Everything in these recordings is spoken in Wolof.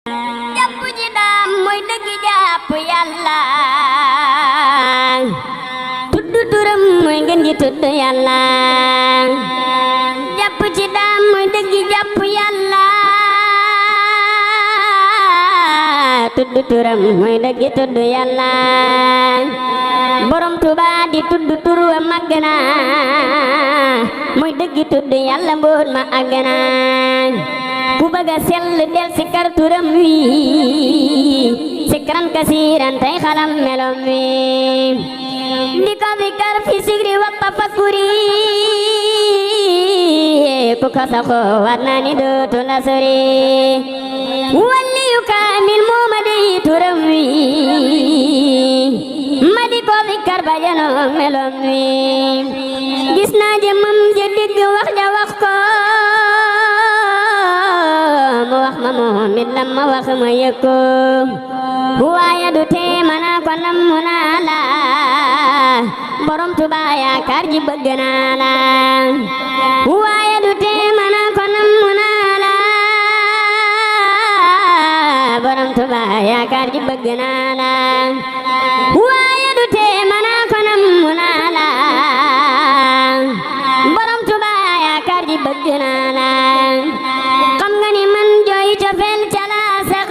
jàpp ji daam mooy dëgg jàpp yàlla tudd turam mooy ngeen di tudd yàlla jàpp ci daam mooy dëgg jàpp yàlla tudd turam mooy dëgg tudd yàlla borom Tuuba di tudd tur wa màgg na mooy dëgg tudd yàlla mboot ma àgg na ku bëgg a sell del sikar turam wi sikran kasiiran tey xalam melom wi di ko sikar fi sigri wa tafakkuri ku ko saxoo war na ni dootu la sori waliyu kaamil moo ma dey turam wi ma di ko sikar ba janoo melom wi gis naa jëmam ja dégg wax ja wax ko mu wax ma moom it lam ma wax ma yëg ko waaye du tee ma naa ko namm naa la borom Tuuba yaakaar ji bëgg naa la waaye du tee ma naa ko namm naa la borom Tuuba yaakaar ji bëgg naa la waaye du tee ma naa ko namm naa la borom Tuuba yaakaar ji bëgg naa la xam nga ni man jooy cofeel ca la sax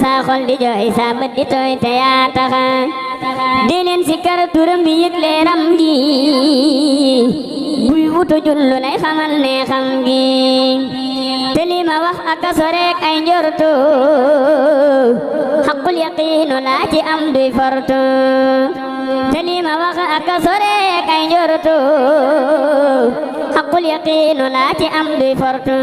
saa xol di jooy saa bët di tooy te yaa tax di leen sikar turam bi yëg leeram gi buy wutu jullu lay xamal ne xam gi te li ma wax ak soreek ay njortu xaqul yaqiinu laa ci am duy fortu te li ma wax ak soreek ay njortu xaqul yaqiinu laa ci am duy fortu